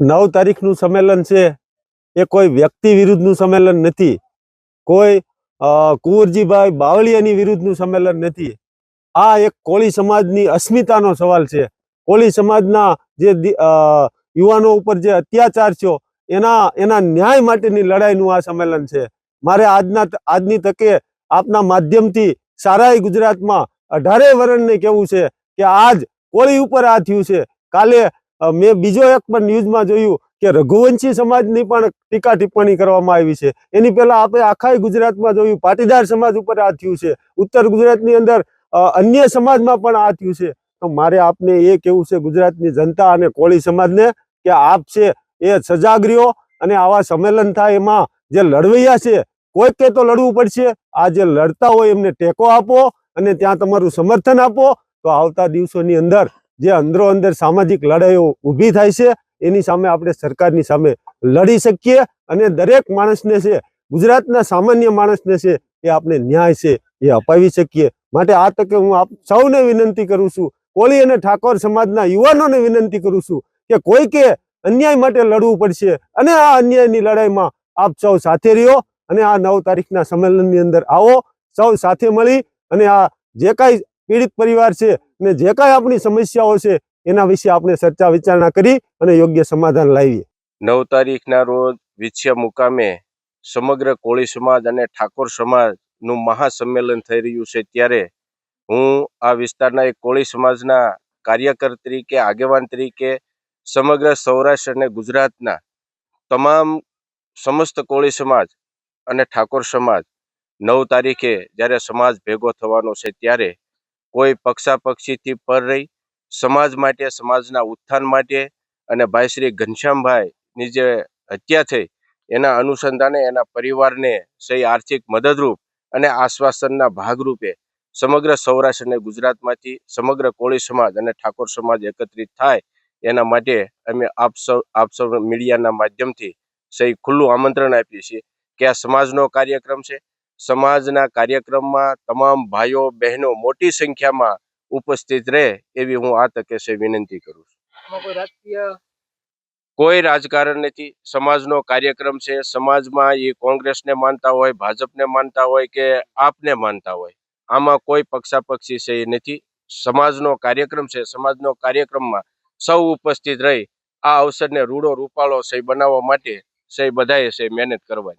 9 તારીખનું સંમેલન છે એ કોઈ વ્યક્તિ વિરુદ્ધનું સંમેલન નથી, કોઈ કુંવરજીભાઈ બાવળિયાની વિરુદ્ધનું સંમેલન નથી. આ એક કોળી સમાજની અસ્મિતાનો સવાલ છે. કોળી સમાજના જે યુવાનો ઉપર જે અત્યાચાર થયો એના ન્યાય માટેની લડાઈનું આ સંમેલન છે. મારે આજની તકે આપના માધ્યમથી સારાઈ ગુજરાતમાં 18 વર્ણને કહેવું છે કે આજ કોળી ઉપર આ થયું છે. કાલે મેં બીજો એક પણ ન્યૂઝમાં જોયું કે રઘુવંશી સમાજની પણ ટીકા ટિપ્પણી કરવામાં આવી છે. એની પહેલા આપણે આખા ગુજરાતમાં જોયું પાટીદાર સમાજ ઉપર આ થયું છે. ઉત્તર ગુજરાતની અંદર અન્ય સમાજમાં પણ આ થયું છે. તો મારે આપને એ કહેવું છે ગુજરાતની જનતા અને કોળી સમાજને કે આપ છે એ સજાગ રહ્યો અને આવા સંમેલન થાય એમાં જે લડવૈયા છે કોઈકે તો લડવું પડશે. આ જે લડતા હોય એમને ટેકો આપો અને ત્યાં તમારું સમર્થન આપો, તો આવતા દિવસોની અંદર જે અંદરો અંદર સામાજિક લડાઈઓ ઊભી થાય છે એની સામે આપણે સરકારની સામે લડી શકીએ અને દરેક માણસને છે, ગુજરાતના સામાન્ય માણસને છે એ આપણે ન્યાય છે એ અપાવી શકીએ. માટે આ તકે હું આપ સૌને વિનંતી કરું છું, કોળી અને ઠાકોર સમાજના યુવાનોને વિનંતી કરું છું કે કોઈકે અન્યાય માટે લડવું પડશે અને આ અન્યાયની લડાઈમાં આપ સૌ સાથે રહ્યો અને આ 9 તારીખના સંમેલનની અંદર આવો, સૌ સાથે મળી અને આ જે કાંઈ પીડિત પરિવાર છે અને જે કાંઈ આપણી સમસ્યાઓ છે એના વિશે આપણે ચર્ચા વિચારણા કરી અને યોગ્ય સમાધાન લાવીએ. 9 તારીખના રોજ વિછિયા મુકામે સમગ્ર કોળી સમાજ અને ઠાકોર સમાજનું મહાસંમેલન થઈ રહ્યું છે. ત્યારે હું આ વિસ્તારના એક કોળી સમાજના કાર્યકર તરીકે, આગેવાન તરીકે સમગ્ર સૌરાષ્ટ્ર અને ગુજરાતના તમામ સમસ્ત કોળી સમાજ અને ઠાકોર સમાજ 9 તારીખે જ્યારે સમાજ ભેગો થવાનો છે ત્યારે કોઈ પક્ષાપક્ષીથી પર રહી સમાજ માટે, સમાજના ઉત્થાન માટે અને ભાઈ શ્રી ઘનશ્યામભાઈની જે હત્યા થઈ એના અનુસંધાને એના પરિવારને સહી આર્થિક મદદરૂપ અને આશ્વાસનના ભાગરૂપે સમગ્ર સૌરાષ્ટ્ર અને ગુજરાતમાંથી સમગ્ર કોળી સમાજ અને ઠાકોર સમાજ એકત્રિત થાય એના માટે અમે આપ સૌ મીડિયાના માધ્યમથી સહી ખુલ્લું આમંત્રણ આપીએ છીએ કે આ સમાજનો કાર્યક્રમ છે. સમાજના કાર્યક્રમમાં તમામ ભાઈઓ બહેનો મોટી સંખ્યામાં ઉપસ્થિત રહે એવી હું આ તકે છે વિનંતી કરું છું. કોઈ રાજકારણ નથી, સમાજનો કાર્યક્રમ છે. સમાજમાં એ કોંગ્રેસને માનતા હોય, ભાજપને માનતા હોય કે આપને માનતા હોય, આમાં કોઈ પક્ષાપક્ષી છે એ નથી. સમાજનો કાર્યક્રમ છે. સમાજનો કાર્યક્રમમાં સૌ ઉપસ્થિત રહી આ અવસરને રૂડો રૂપાળો સહી બનાવવા માટે સહી બધાએ છે મહેનત કરવાની.